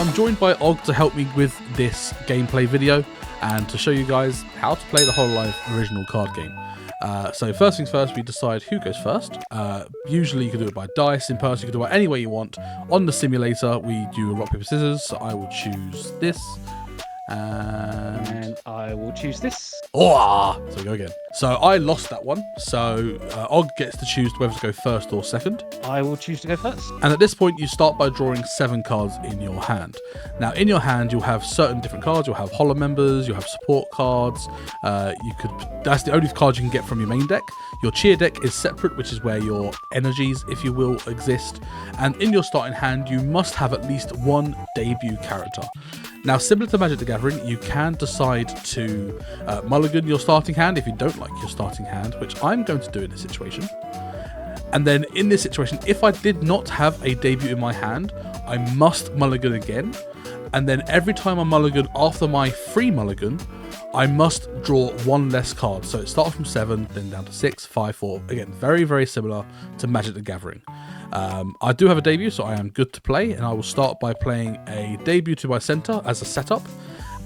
I'm joined by Og to help me with this gameplay video and to show you guys how to play the Hololive original card game. So first things first, we decide who goes first. Usually you can do it by dice, in person, you can do it any way you want. On the simulator, we do a rock, paper, scissors, so I will choose this. And I will choose this. Oh, so we go again. So I lost that one, so Og gets to choose whether to go first or second. I will choose to go first. And at this point, you start by drawing 7 cards in your hand. Now, in your hand, you'll have certain different cards. You'll have Holo members, you'll have support cards. That's the only cards you can get from your main deck. Your cheer deck is separate, which is where your energies, if you will, exist. And in your starting hand, you must have at least one debut character. Now, similar to Magic the Gathering, you can decide to mulligan your starting hand if you don't like your starting hand, which I'm going to do in this situation. And then in this situation, if I did not have a debut in my hand, I must mulligan again. And then every time I mulligan after my free mulligan, I must draw 1 less card. So it starts from 7, then down to 6, 5, 4. Again, very, very similar to Magic the Gathering. I do have a debut, so I am good to play, and I will start by playing a debut to my center as a setup.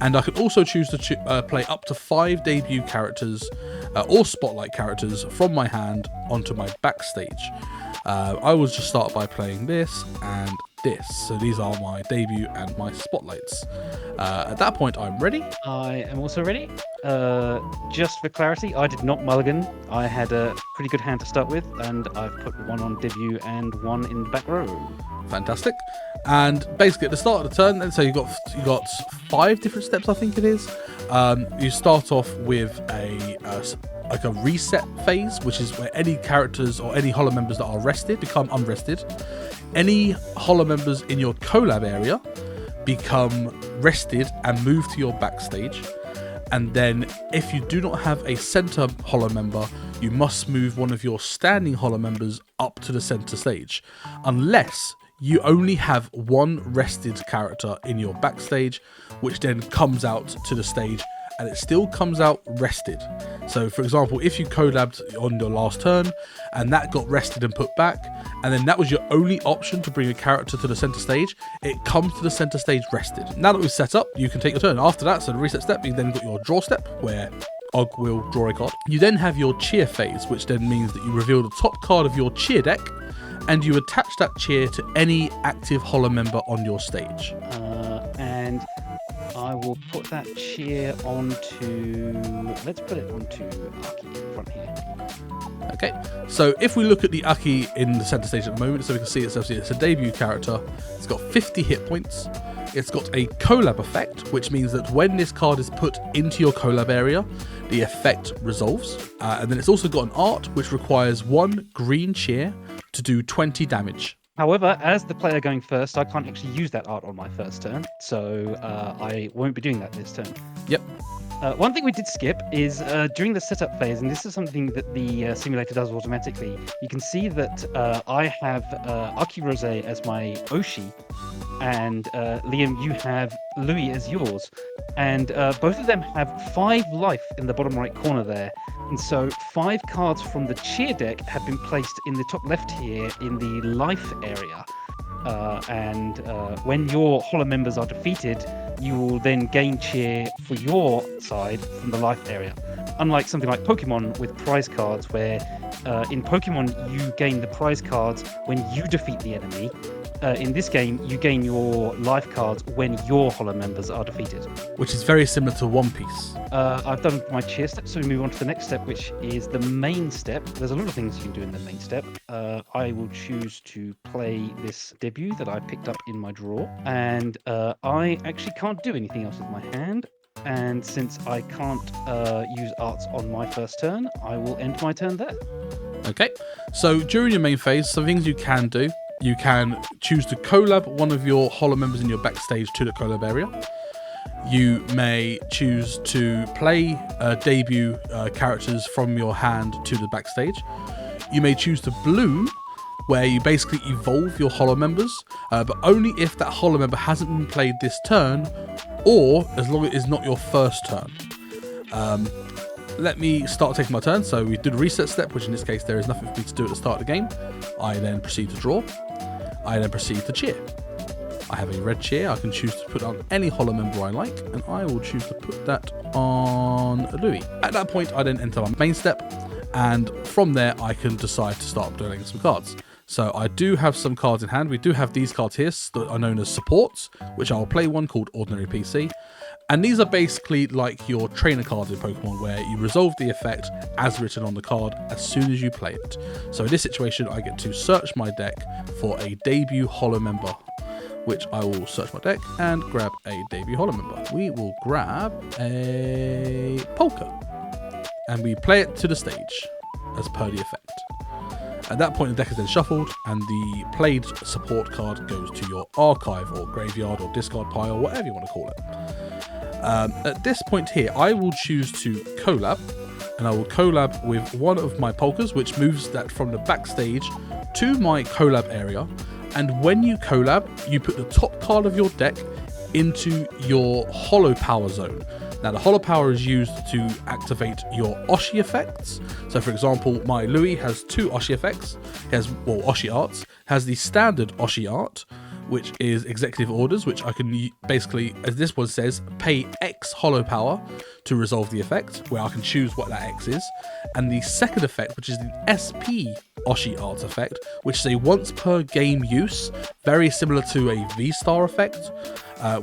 And I can also choose to play up to 5 debut characters or spotlight characters from my hand onto my backstage. I will just start by playing this and this. So these are my debut and my spotlights. At that point, I'm ready. I am also ready. Just for clarity, I did not mulligan. I had a pretty good hand to start with, and I've put 1 on debut and 1 in the back row. Fantastic. And basically at the start of the turn, then, so you got 5 different steps, I think it is. You start off with a reset phase, which is where any characters or any Holo members that are rested become unrested. Any Holo members in your collab area become rested and move to your backstage. And then if you do not have a center Holo member, you must move one of your standing Holo members up to the center stage, unless you only have 1 rested character in your backstage, which then comes out to the stage, and it still comes out rested. So for example, if you collabed on your last turn and that got rested and put back, and then that was your only option to bring a character to the center stage, it comes to the center stage rested. Now that we've set up, you can take your turn. After that, so the reset step, you then got your draw step, where Og will draw a card. You then have your cheer phase, which then means that you reveal the top card of your cheer deck, and you attach that cheer to any active Holo member on your stage. And I will put that cheer onto... Let's put it onto Aki in front here. Okay, so if we look at the Aki in the center stage at the moment, so we can see it's a debut character. It's got 50 hit points. It's got a collab effect, which means that when this card is put into your collab area, the effect resolves. And then it's also got an art, which requires 1 green cheer to do 20 damage. However, as the player going first, I can't actually use that art on my first turn, so I won't be doing that this turn. Yep. One thing we did skip is during the setup phase, and this is something that the simulator does automatically, you can see that I have AkiRose as my Oshi, and Liam, you have Louis as yours. And both of them have 5 life in the bottom right corner there. And so 5 cards from the cheer deck have been placed in the top left here in the life area. When your Holo members are defeated, you will then gain cheer for your side from the life area. Unlike something like Pokemon with prize cards, where in Pokemon you gain the prize cards when you defeat the enemy. In this game, you gain your life cards when your Holo members are defeated. Which is very similar to One Piece. I've done my cheer step, so we move on to the next step, which is the main step. There's a lot of things you can do in the main step. I will choose to play this debut that I picked up in my drawer, and I actually can't do anything else with my hand. And since I can't use arts on my first turn, I will end my turn there. Okay, so during your main phase, some things you can do. You can choose to collab one of your Holo members in your backstage to the collab area. You may choose to play debut characters from your hand to the backstage. You may choose to bloom, where you basically evolve your Holo members, but only if that Holo member hasn't been played this turn, or as long as it is not your first turn. Let me start taking my turn. So we did a reset step, which in this case there is nothing for me to do at the start of the game. I then proceed to draw. I then proceed to cheer. I have a red cheer. I can choose to put on any Holo member I like, and I will choose to put that on Louis. At that point, I then enter my main step, and from there, I can decide to start doing some cards. So I do have some cards in hand. We do have these cards here that are known as supports, which I'll play one called Ordinary PC. And these are basically like your trainer cards in Pokemon, where you resolve the effect as written on the card as soon as you play it. So in this situation, I get to search my deck for a debut Holo member, which I will search my deck and grab a debut Holo member. We will grab a Polka, and we play it to the stage as per the effect. At that point, the deck is then shuffled, and the played support card goes to your archive or graveyard or discard pile, or whatever you want to call it. At this point here, I will choose to collab, and I will collab with one of my Polkas, which moves that from the backstage to my collab area. And when you collab, you put the top card of your deck into your Holo Power zone. Now, the Holo Power is used to activate your Oshi effects. So, for example, my Louis has 2 Oshi effects. He has, well, Oshi arts. Has the standard Oshi art, which is Executive Orders, which I can basically, as this one says, pay X Holo Power to resolve the effect, where I can choose what that X is. And the second effect, which is the SP Oshi Arts effect, which is a once per game use, very similar to a V-Star effect,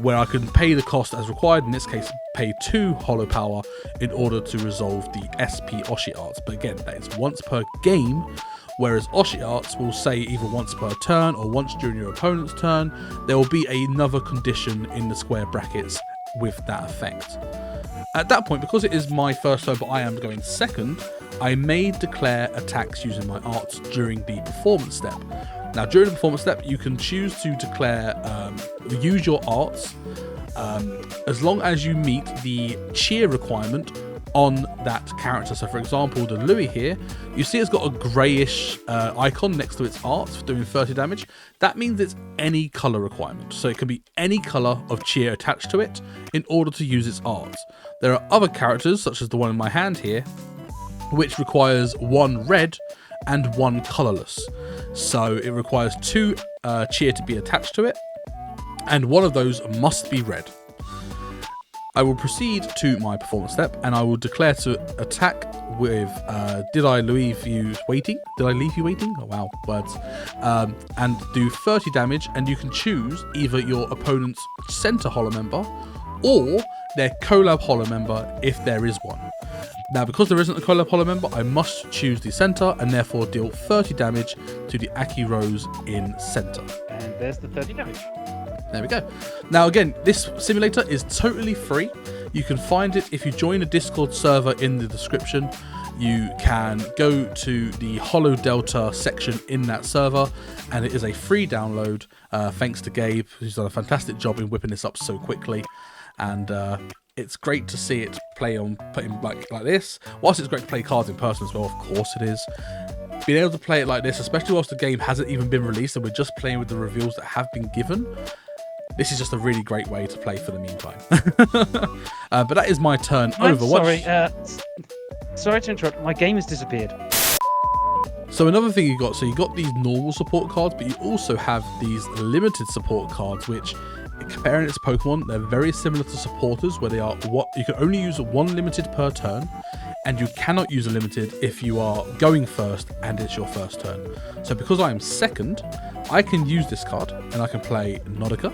where I can pay the cost as required, in this case pay 2 Holo Power in order to resolve the SP Oshi Arts. But again, that is once per game, whereas Oshi Arts will say either once per turn or once during your opponent's turn. There will be another condition in the square brackets with that effect. At that point, because it is my first turn but I am going second, I may declare attacks using my arts during the performance step. Now, during the performance step, you can choose to declare, use your arts as long as you meet the cheer requirement on that character. So, for example, the Louis here, you see it's got a greyish icon next to its art for doing 30 damage. That means it's any colour requirement. So it can be any colour of cheer attached to it in order to use its arts. There are other characters, such as the one in my hand here, which requires 1 red and 1 colourless. So it requires 2 cheer to be attached to it, and one of those must be red. I will proceed to my performance step, and I will declare to attack with Did I leave you waiting? Did I leave you waiting? Oh wow, words. And do 30 damage, and you can choose either your opponent's center Holo member or their collab Holo member if there is one. Now, because there isn't a collab Holo member, I must choose the center and therefore deal 30 damage to the AkiRose in center. And there's the 30 damage. There we go. Now, again, this simulator is totally free. You can find it if you join a Discord server in the description. You can go to the Holo Delta section in that server, and it is a free download. Thanks to Gabe, who's done a fantastic job in whipping this up so quickly. And it's great to see it play on like this. Whilst it's great to play cards in person as well, of course it is. Being able to play it like this, especially whilst the game hasn't even been released and we're just playing with the reveals that have been given, this is just a really great way to play for the meantime. But that is my turn over. Sorry to interrupt. My game has disappeared. So another thing you got these normal support cards, but you also have these limited support cards, which, comparing it to Pokemon, they're very similar to supporters, where they are you can only use 1 limited per turn, and you cannot use a limited if you are going first and it's your first turn. So because I am second, I can use this card and I can play Nodica,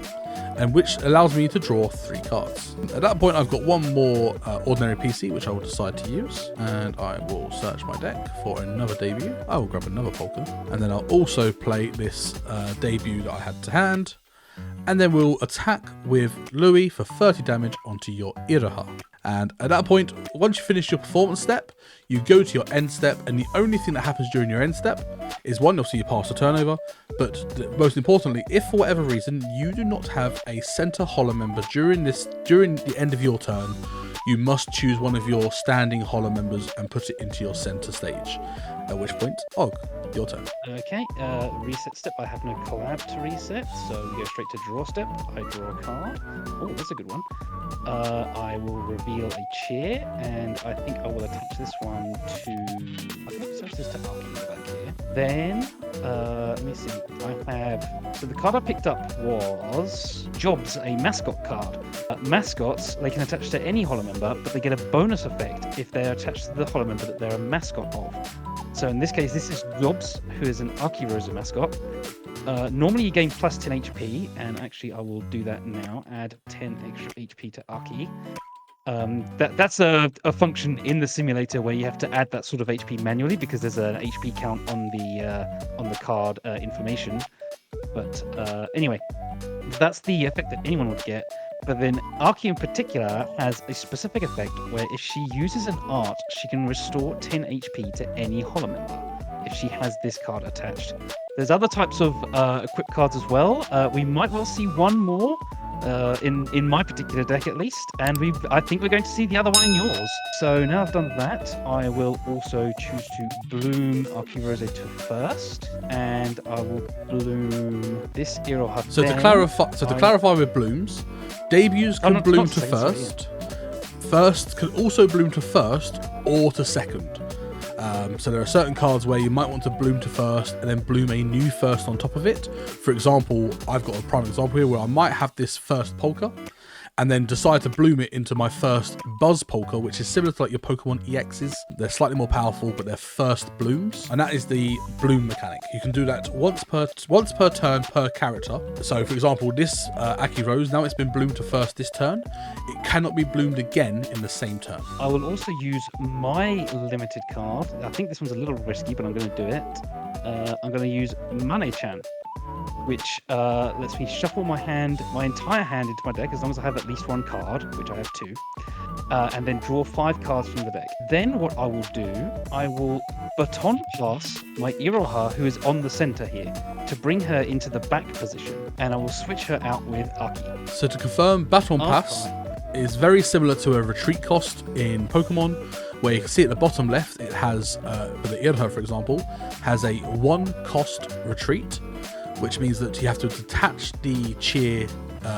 and which allows me to draw 3 cards. At that point, I've got 1 more Ordinary PC, which I will decide to use, and I will search my deck for another debut. I will grab another Polka, and then I'll also play this debut that I had to hand, and then we'll attack with Louis for 30 damage onto your Iroha. And at that point, once you finish your performance step, you go to your end step, and the only thing that happens during your end step is, 1, obviously you pass the turnover, but most importantly, if for whatever reason you do not have a center Holo member during the end of your turn, you must choose one of your standing Holo members and put it into your center stage. At which point, Og, your turn. Okay, reset step. I have no collab to reset, so we go straight to draw step. I draw a card. Oh, that's a good one. I will reveal a chair, and I think I will attach this one to... I think I'll attach this to Aki back here. Then, let me see. I have... So the card I picked up was Jobs, a mascot card. Mascots, they can attach to any holo member, but they get a bonus effect if they are attached to the holo member that they're a mascot of. So in this case, this is Jobs, who is an AkiRose mascot. Normally you gain plus 10 HP, and actually I will do that now. Add 10 extra HP to Aki. That's a function in the simulator where you have to add that sort of HP manually because there's an HP count on the card information. But anyway, that's the effect that anyone would get. But then Aki in particular has a specific effect where if she uses an art, she can restore 10 HP to any holo member if she has this card attached. There's other types of equip cards as well. We might well see one more in my particular deck at least, and I think we're going to see the other one in yours. So now I've done that, I will also choose to bloom AkiRose to first, and I will bloom this Iroha. So to clarify with blooms, debuts can bloom to first. First can also bloom to first or to second. So there are certain cards where you might want to bloom to first and then bloom a new first on top of it. For example, I've got a prime example here where I might have this first Polka and then decide to bloom it into my first Buzz Polka, which is similar to like your Pokemon EXs. They're slightly more powerful, but they're first blooms, and that is the bloom mechanic. You can do that once per turn per character. So for example, this AkiRose, now it's been bloomed to first this turn, it cannot be bloomed again in the same turn. I will also use my limited card. I think this one's a little risky, but I'm going to do it. I'm going to use Mane-chan, which lets me shuffle my entire hand into my deck as long as I have at least one card, which I have 2, and then draw 5 cards from the deck. Then what I will do, I will baton pass my Iroha, who is on the center here, to bring her into the back position, and I will switch her out with Aki. So to confirm, baton pass is very similar to a retreat cost in Pokemon, where you can see at the bottom left, it has, for the Iroha for example, has a 1 cost retreat, which means that you have to detach the cheer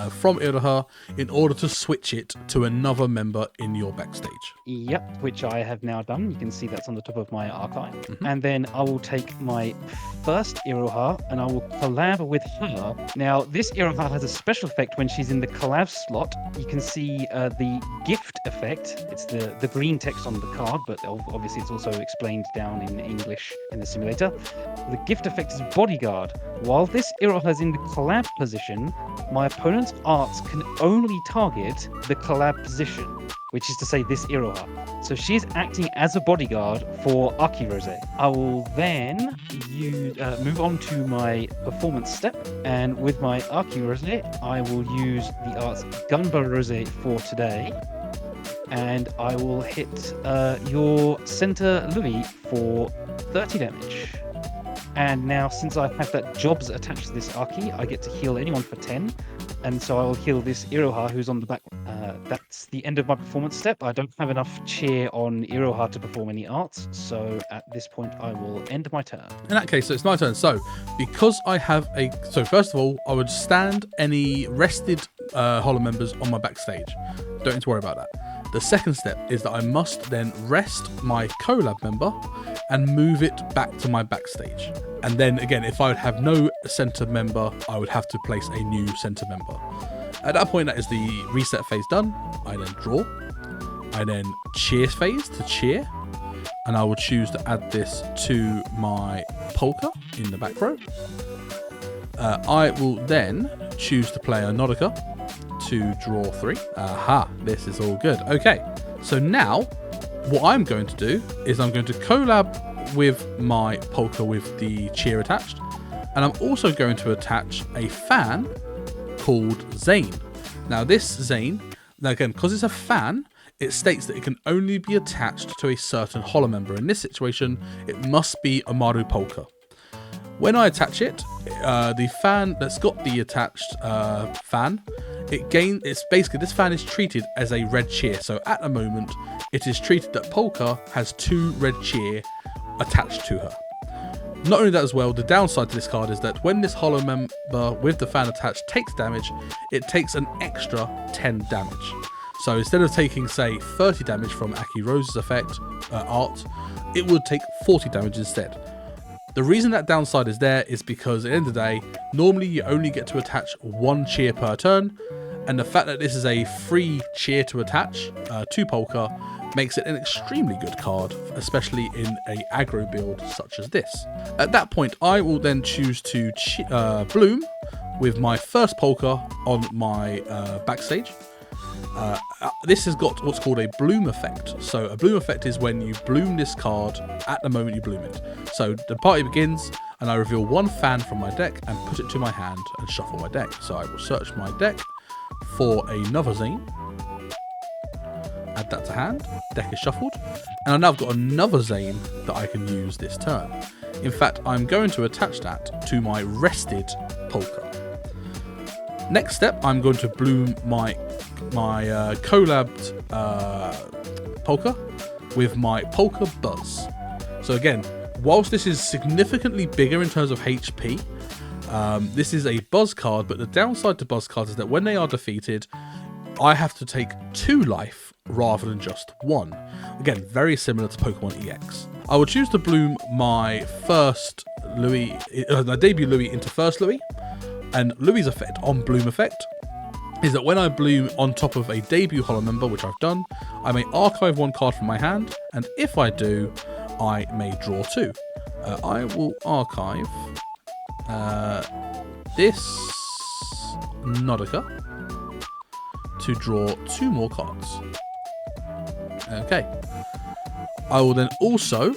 from Iroha in order to switch it to another member in your backstage. Yep, which I have now done. You can see that's on the top of my archive. And then I will take my first Iroha and I will collab with her. Now, this Iroha has a special effect when she's in the collab slot. You can see the gift effect. It's the green text on the card, but obviously it's also explained down in English in the simulator. The gift effect is bodyguard. While this Iroha is in the collab position, my opponent's arts can only target the collab position, which is to say this Iroha. So she's acting as a bodyguard for AkiRose. I will then move on to my performance step, and with my AkiRose, I will use the arts Gunba Rose for today, and I will hit your center Louis for 30 damage. And now, since I have that Jobs attached to this Aki, I get to heal anyone for 10. And so I will heal this Iroha, who's on the back. That's the end of my performance step. I don't have enough cheer on Iroha to perform any arts. So at this point, I will end my turn. In that case, so it's my turn. So because I have so first of all, I would stand any rested holo members on my backstage. Don't need to worry about that. The second step is that I must then rest my collab member and move it back to my backstage. And then again, if I would have no center member, I would have to place a new center member. At that point, that is the reset phase done. I then draw. I then cheer phase to cheer. And I will choose to add this to my Polka in the back row. I will then choose to play a Nodica to draw 3. Aha, this is all good. Okay, so now what I'm going to do is I'm going to collab with my Polka with the cheer attached, and I'm also going to attach a fan called Zane. Now this Zane, now again, because it's a fan, it states that it can only be attached to a certain holo member. In this situation, it must be a Maru Polka. When I attach it, the fan that's got the attached fan, it's basically, this fan is treated as a red cheer. So at the moment, it is treated that Polka has 2 red cheer attached to her. Not only that as well, the downside to this card is that when this holo member with the fan attached takes damage, it takes an extra 10 damage. So instead of taking, say, 30 damage from AkiRose's effect, art, it would take 40 damage instead. The reason that downside is there is because at the end of the day, normally you only get to attach 1 cheer per turn, and the fact that this is a free cheer to attach to Polka makes it an extremely good card, especially in a aggro build such as this. At that point, I will then choose to bloom with my first Polka on my backstage. This has got what's called a bloom effect. So a bloom effect is when you bloom this card at the moment you bloom it. So the party begins and I reveal 1 fan from my deck and put it to my hand and shuffle my deck. So I will search my deck for another Zane, add that to hand, deck is shuffled, and I've now got another Zane that I can use this turn. In fact, I'm going to attach that to my rested Polka. Next step, I'm going to bloom my collabed Polka with my Polka Buzz. So again, whilst this is significantly bigger in terms of HP, this is a Buzz card, but the downside to Buzz cards is that when they are defeated, I have to take 2 life rather than just 1. Again, very similar to Pokemon EX. I will choose to bloom my first Louis, my debut Louis into first Louis, and Louis' effect on bloom effect is that when I bloom on top of a debut holo member, which I've done, I may archive 1 card from my hand, and if I do, I may draw 2. I will archive this Nodica to draw 2 more cards. Okay. I will then also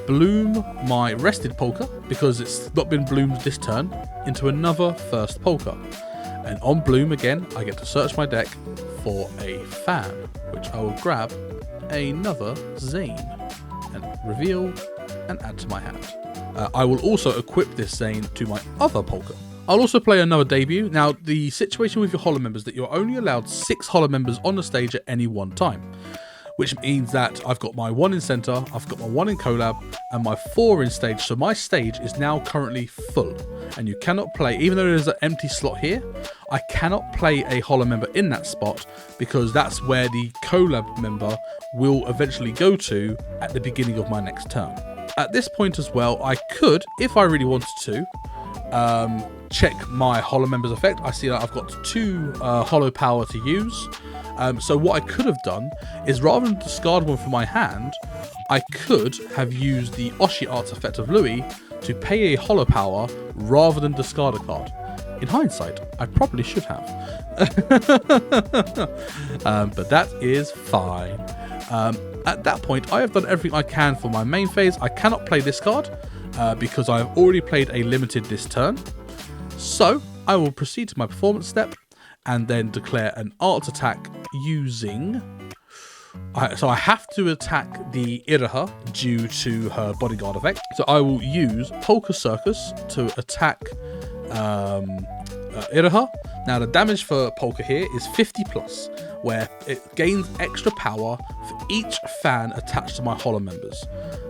bloom my rested Polka, because it's not been bloomed this turn, into another first Polka. And on bloom again, I get to search my deck for a fan, which I will grab another Zane and reveal and add to my hand. I will also equip this Zane to my other Polka. I'll also play another debut. Now, the situation with your holo members is that you're only allowed 6 holo members on the stage at any one time, which means that I've got my 1 in center, I've got my 1 in collab, and my 4 in stage. So my stage is now currently full, and you cannot play, even though there's an empty slot here, I cannot play a holo member in that spot, because that's where the collab member will eventually go to at the beginning of my next turn. At this point as well, I could, if I really wanted to, check my holo members effect. I see that I've got 2 holo power to use. So what I could have done is, rather than discard 1 from my hand, I could have used the Oshi Arts effect of Louis to pay a holo power rather than discard a card. In hindsight, I probably should have. But that is fine. At that point, I have done everything I can for my main phase. I cannot play this card because I have already played a limited this turn. So I will proceed to my performance step and then declare an art attack using... So I have to attack the Iroha due to her bodyguard effect. So I will use Polka Circus to attack Iroha. Now the damage for Polka here is 50 plus, where it gains extra power for each fan attached to my holo members.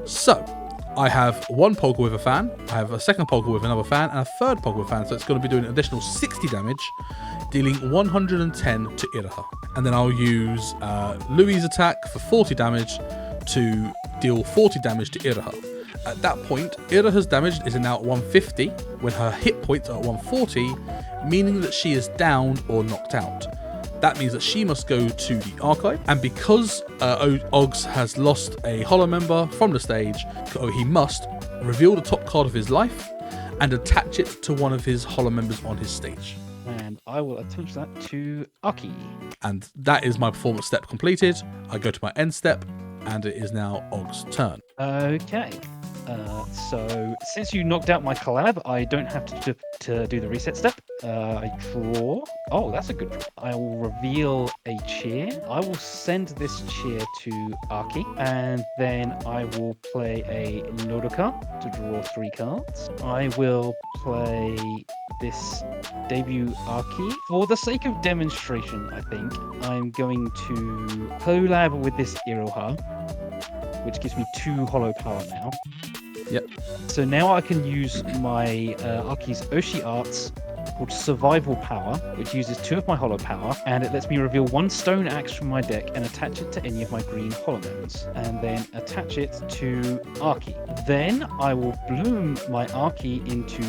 So I have 1 Polka with a fan, I have a second Polka with another fan, and a third Polka with a fan, so it's going to be doing an additional 60 damage, dealing 110 to Iroha. And then I'll use Louis' attack for 40 damage to deal 40 damage to Iroha. At that point, Iroha's damage is now at 150, when her hit points are at 140, meaning that she is downed or knocked out. That means that she must go to the archive, and because Oggs has lost a holo member from the stage, he must reveal the top card of his life and attach it to one of his holo members on his stage. And I will attach that to Aki. And that is my performance step completed. I go to my end step, and it is now Oggs' turn. Okay. So since you knocked out my collab, I don't have to do the reset step. I draw. Oh, that's a good draw. I will reveal a cheer. I will send this cheer to Aki, and then I will play a Nodoka to draw 3 cards. I will play this debut Aki. For the sake of demonstration, I think I'm going to collab with this Iroha, which gives me 2 holo power now. Yep. So now I can use my Aki's Oshi Arts called Survival Power, which uses 2 of my Holo Power, and it lets me reveal 1 stone axe from my deck and attach it to any of my green Holomems, and then attach it to Arki. Then I will bloom my Arki into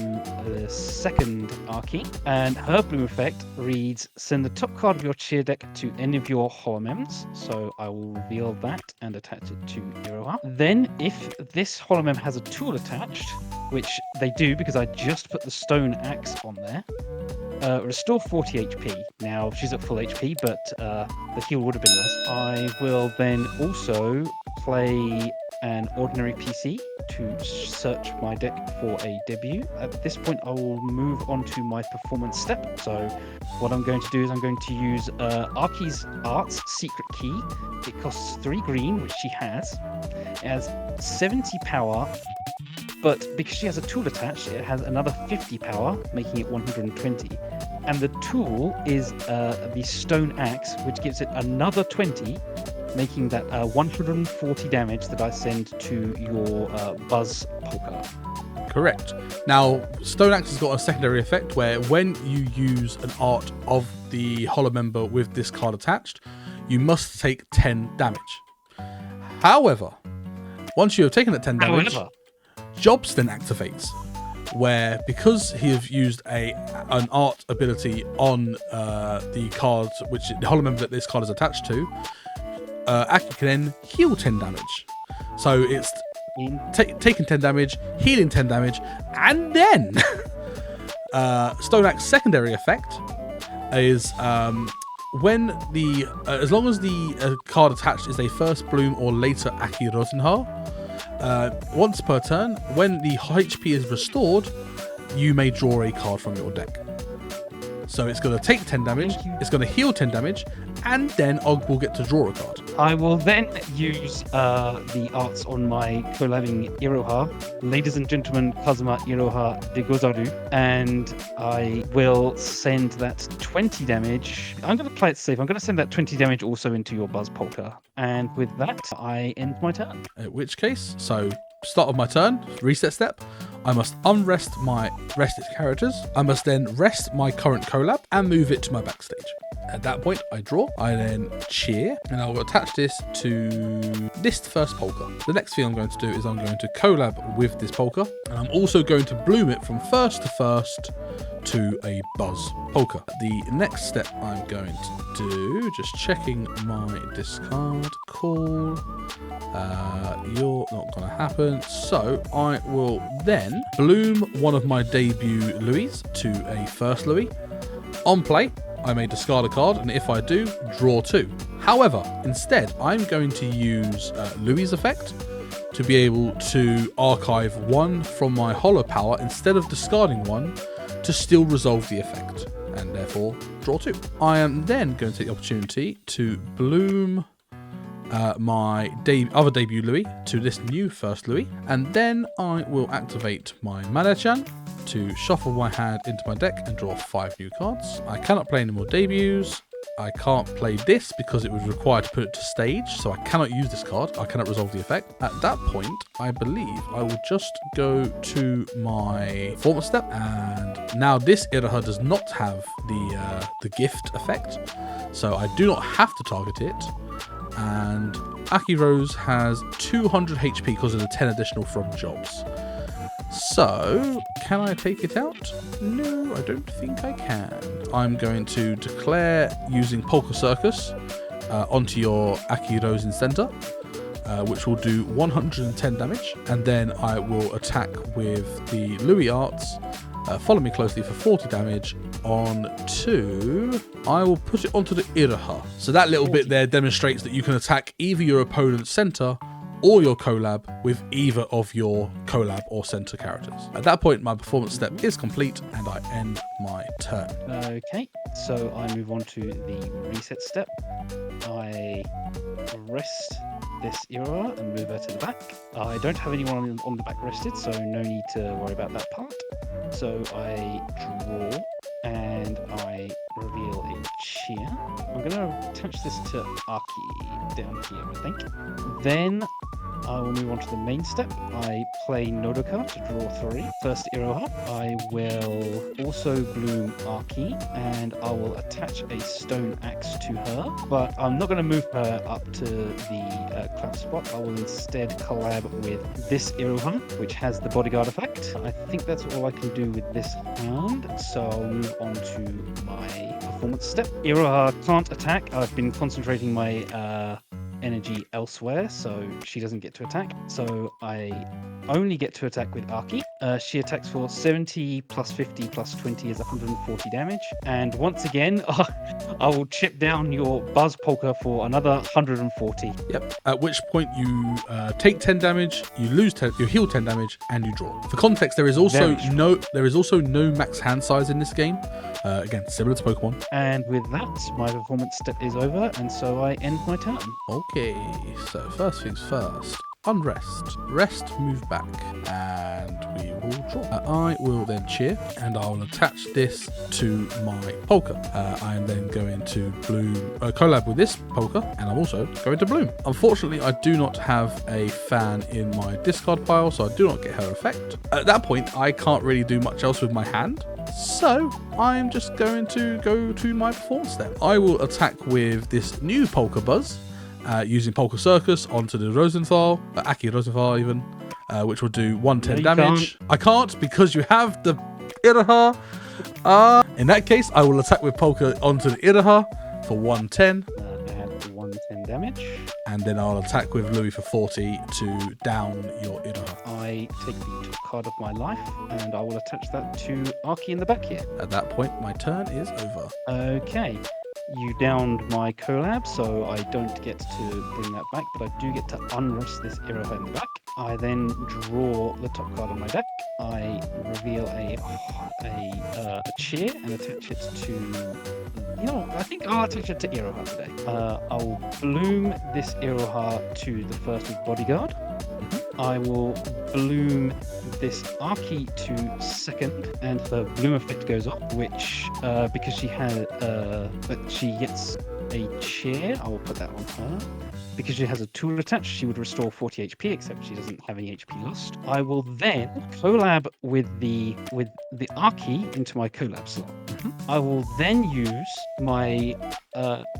the second Arki, and her bloom effect reads, send the top card of your cheer deck to any of your Holomems. So I will reveal that and attach it to Iroha. Then if this Holomem has a tool attached, which they do because I just put the stone axe on there, restore 40 HP. Now she's at full HP, but the heal would have been less. I will then also play an ordinary PC to search my deck for a debut. At this point, I will move on to my performance step. So what I'm going to do is I'm going to use Arki's Arts Secret Key. It costs 3 green, which she has. It has 70 power, but because she has a tool attached, it has another 50 power, making it 120. And the tool is the stone axe, which gives it another 20, making that 140 damage that I send to your Buzz Polka. Correct. Now, Stone Axe has got a secondary effect where when you use an art of the Holo member with this card attached, you must take 10 damage. However, once you have taken that 10 damage, Jobs then activates, where because he has used an art ability on the card, which the Holo member that this card is attached to, Aki can then heal 10 damage. So it's taking 10 damage, healing 10 damage, and then Stone Axe secondary effect is when the as long as the card attached is a first bloom or later AkiRose, once per turn, when the HP is restored, you may draw a card from your deck. So it's going to take 10 damage, it's going to heal 10 damage, and then Og will get to draw a card. I will then use the arts on my collabing Iroha, ladies and gentlemen, Kazuma Iroha de Gozaru, and I will send that 20 damage. I'm going to play it safe. I'm going to send that 20 damage also into your Buzz Polka. And with that, I end my turn. In which case, so start of my turn, reset step, I must unrest my rested characters. I must then rest my current collab and move it to my backstage. At that point, I draw, I then cheer, and I will attach this to this first polka. The next thing I'm going to do is I'm going to collab with this polka, and I'm also going to bloom it from first to first to a Buzz Polka. The next step I'm going to do, just checking my discard call, you're not going to happen. So I will then bloom one of my debut Louis to a first Louis. On play, I may discard a card, and if I do, draw 2. However, instead, I'm going to use Louis' effect to be able to archive 1 from my Holo power instead of discarding 1 to still resolve the effect, and therefore draw 2. I am then going to take the opportunity to bloom my other debut Louis to this new first Louis, and then I will activate my Mana-chan to shuffle my hand into my deck and draw 5 new cards. I cannot play any more debuts. I can't play this because it was required to put it to stage, so I cannot use this card. I cannot resolve the effect. At that point, I believe I will just go to my performance step, and now this Iroha does not have the gift effect, so I do not have to target it. And AkiRose has 200 HP because of the 10 additional from Jobs. So, can I take it out? No, I don't think I can. I'm going to declare using Polka Circus onto your AkiRose in center, which will do 110 damage. And then I will attack with the Louis Arts. Follow me closely for 40 damage onto... I will put it onto the Iroha. So that little bit there demonstrates that you can attack either your opponent's center or your collab with either of your collab or center characters. At that point, my performance step is complete and I end my turn. Okay, so I move on to the reset step. I rest this Iroha and move her to the back. I don't have anyone on the back rested, so no need to worry about that part. So I draw and I reveal a cheer. I'm going to attach this to Aki down here, I think. Then I will move on to the main step. I play Nodoka to draw 3. First Iroha. I will also bloom Arki, and I will attach a stone axe to her. But I'm not going to move her up to the clamp spot. I will instead collab with this Iroha, which has the bodyguard effect. I think that's all I can do with this hand, so I'll move on to my performance step. Iroha can't attack. I've been concentrating my energy elsewhere, so she doesn't get to attack. So I only get to attack with Arki. She attacks for 70 plus 50 plus 20 is 140 damage. And once again, I will chip down your Buzz Polka for another 140. Yep. At which point you take 10 damage, you lose 10, you heal 10 damage, and you draw. For context, there is also no max hand size in this game. Again, similar to Pokemon. And with that, my performance step is over, and so I end my turn. Okay, so first things first. Unrest. Rest, move back, and we will draw. I will then cheer, and I will attach this to my Polka. I am then going to bloom, collab with this Polka, and I'm also going to bloom. Unfortunately, I do not have a fan in my discard pile, so I do not get her effect. At that point, I can't really do much else with my hand. So I'm just going to go to my performance step. I will attack with this new Polka Buzz, using Polka Circus onto the Rosenthal, Aki Rosenthal even, which will do 110 damage. I can't because you have the Iroha. In that case, I will attack with Polka onto the Iroha for 110. Add 110 damage. And then I'll attack with Louis for 40 to down your Iroha. I take the top card of my life, and I will attach that to Arki in the back here. At that point, my turn is over. Okay. You downed my collab, so I don't get to bring that back, but I do get to unrest this Iroha in the back. I then draw the top card on my deck. I reveal a chair and attach it to... I think I'll attach it to Iroha today. I'll bloom this Iroha to the first with Bodyguard. I will bloom this Arki to second, and the bloom effect goes off, which because she has but she gets a chair, I will put that on her. Because she has a tool attached, she would restore 40 HP, except she doesn't have any HP lost. I will then collab with the Arki into my collab slot. I will then use my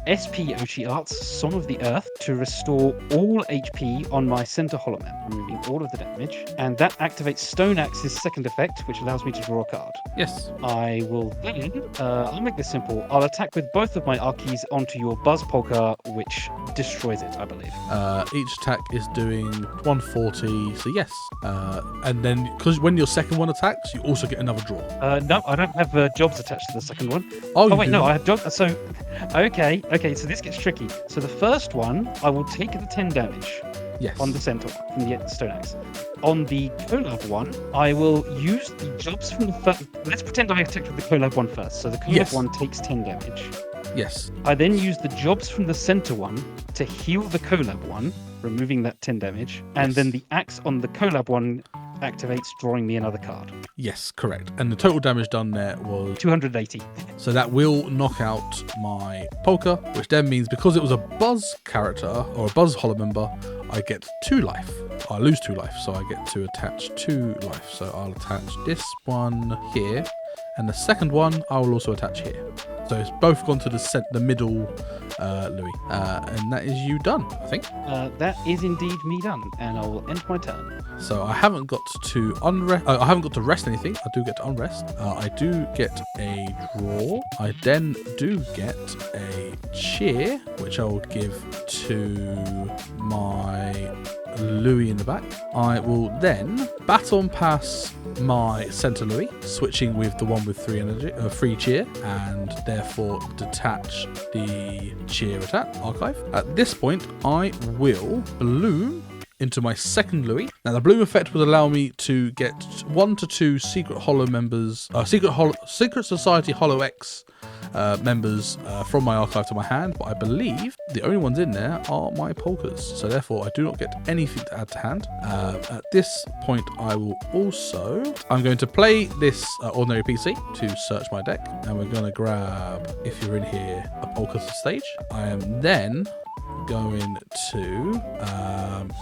SP Oshi Arts Song of the Earth to restore all HP on my center Holomem, removing all of the damage. And that activates Stone Axe's second effect, which allows me to draw a card. Yes. I will then, I'll make this simple. I'll attack with both of my Arkis onto your Buzz Polka, which destroys it, I believe. Each attack is doing 140, so yes. And then, because when your second one attacks, you also get another draw. No, I don't have jobs attached to the second one. Oh wait, no, I have jobs. So, okay, so this gets tricky. So the first one, I will take the 10 damage. Yes. On the center from the Stone Axe. On the collab one, I will use the jobs from the first. Let's pretend I attacked with the collab one first. So the collab one takes 10 damage. Yes. I then use the jobs from the center one to heal the collab one, removing that 10 damage, and then the axe on the collab one activates, drawing me another card. Yes, correct. And the total damage done there was 280. So that will knock out my Polka, which then means because it was a Buzz character or a Buzz Hollow member, I get 2 life. I lose 2 life, so I get to attach 2 life. So I'll attach this one here, and the second one I will also attach here. So it's both gone to the middle, Louis. And that is you done, I think. That is indeed me done, and I will end my turn. So I haven't got to I haven't got to rest anything. I do get to unrest. I do get a draw. I then do get a cheer, which I will give to my Louis in the back. I will then baton pass my center Louis, switching with the one with 3 energy, 3 cheer, and therefore detach the cheer attack archive. At this point, I will bloom into my second Louis. Now the bloom effect would allow me to get 1 to 2 Secret Hollow members, Secret Society Hollow X members from my archive to my hand, but I believe the only ones in there are my Polkas, so therefore I do not get anything to add to hand. At this point I'm going to play this ordinary PC to search my deck, and we're going to grab, if you're in here, a Polka stage. I am then going to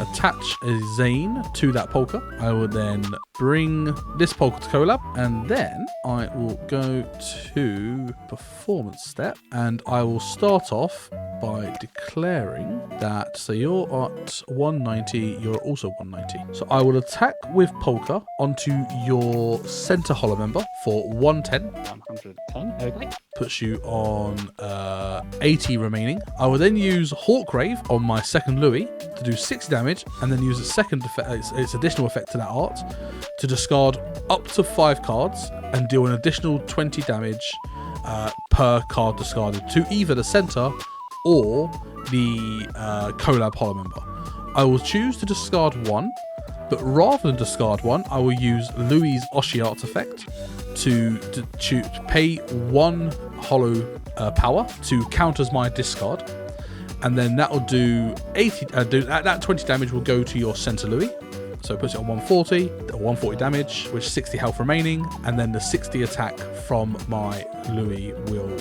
attach a Zane to that Polka. I will then bring this Polka to collab, and then I will go to performance step, and I will start off by declaring that, so you're at 190, you're also 190. So I will attack with Polka onto your center holo member for 110. 110, okay. Puts you on 80 remaining. I will then use Hawkrave on my second Louis to do 60 damage, and then use a second effect, its additional effect to that art, to discard up to 5 cards and deal an additional 20 damage per card discarded to either the center or the collab holo member. I will choose to discard 1, but rather than discard 1, I will use Louis' Oshi artifact to pay 1 holo power to counters my discard, and then that will do 80. That 20 damage will go to your center Louis, so it puts it on 140, or 140 damage, with 60 health remaining, and then the 60 attack from my Louis will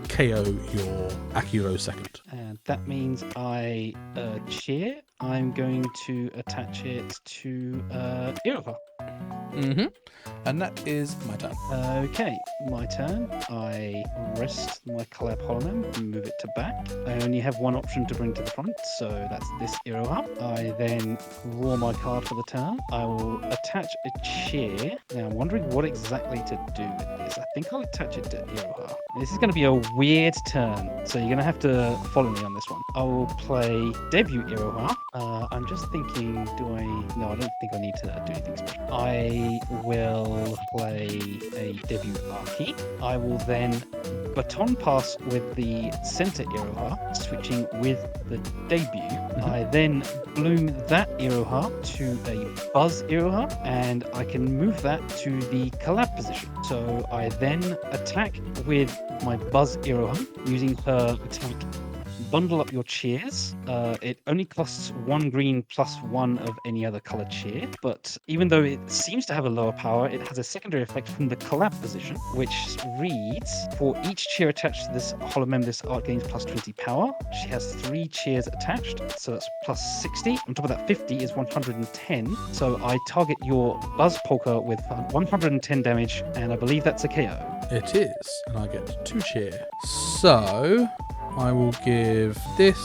KO your AkiRose second. And that means I cheer. I'm going to attach it to Iroha. And that is my turn. Okay, my turn. I rest my collab holomem and move it to back. I only have one option to bring to the front, so that's this Iroha. I then draw my card for the turn. I will attach a chair. Now I'm wondering what exactly to do with this. I think I'll attach it to Iroha. This is going to be a weird turn, so you're going to have to follow me on this one. I will play debut Iroha. I'm just thinking, no, I don't think I need to do anything special. I will play a debut Aki. I will then baton pass with the center Iroha, switching with the debut. I then bloom that Iroha to a buzz Iroha, and I can move that to the collab position. So I then attack with my buzz Iroha, using her attack bundle up your cheers. It only costs 1 green plus 1 of any other colored cheer, but even though it seems to have a lower power, it has a secondary effect from the collab position, which reads, for each cheer attached to this holomem, this art gains plus 20 power. She has 3 cheers attached, so that's plus 60. On top of that, 50 is 110. So I target your buzz Polka with 110 damage, and I believe that's a KO. It is, and I get 2 cheer. So I will give this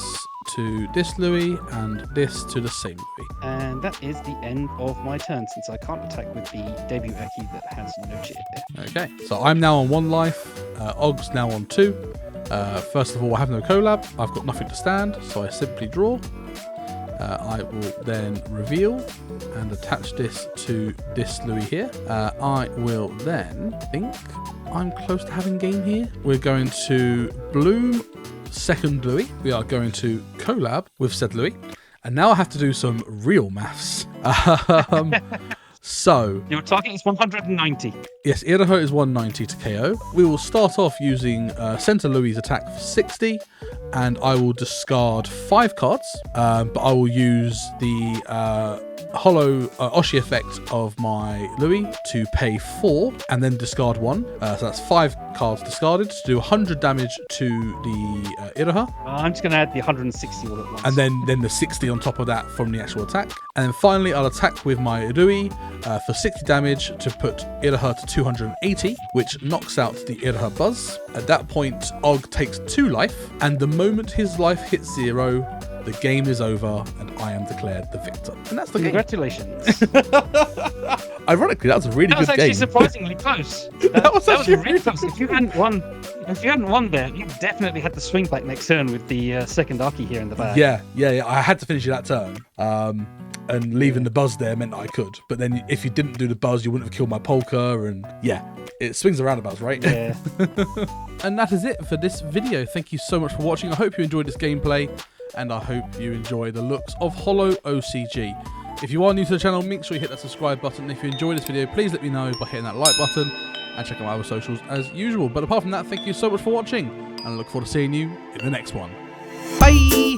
to this Louis and this to the same Louis. And that is the end of my turn, since I can't attack with the debut Aki that has no cheer. Okay, so I'm now on 1 life, Og's now on 2. First of all, I have no collab, I've got nothing to stand, so I simply draw. I will then reveal and attach this to this Louis here. I will then think I'm close to having game here. We're going to bloom second Louis. We are going to collab with said Louis. And now I have to do some real maths. So your target is 190. Yes, Iroha is 190 to KO. We will start off using center Louis' attack for 60, and I will discard 5 cards, but I will use the holo Oshi effect of my Louis to pay 4 and then discard 1. So that's 5 cards discarded to do 100 damage to the Iroha. I'm just going to add the 160 all at once. And then the 60 on top of that from the actual attack. And then finally, I'll attack with my Louis for 60 damage to put Iroha to 280, which knocks out the Iroha buzz. At that point, Og takes 2 life, and the moment his life hits 0, the game is over, and I am declared the victor. And that's the Congratulations. game. Ironically, that was a really good game. That was actually surprisingly close. That was actually really close. If you hadn't won there, you definitely had the swing back next turn with the second Aki here in the back. Yeah. I had to finish that turn. And leaving the buzz there meant I could. But then if you didn't do the buzz, you wouldn't have killed my Polka. And yeah, it swings and roundabouts, right? Yeah. And that is it for this video. Thank you so much for watching. I hope you enjoyed this gameplay, and I hope you enjoy the looks of Holo OCG. If you are new to the channel, make sure you hit that subscribe button. If you enjoyed this video, please let me know by hitting that like button, and check out my other socials as usual. But apart from that, thank you so much for watching, and I look forward to seeing you in the next one. Bye!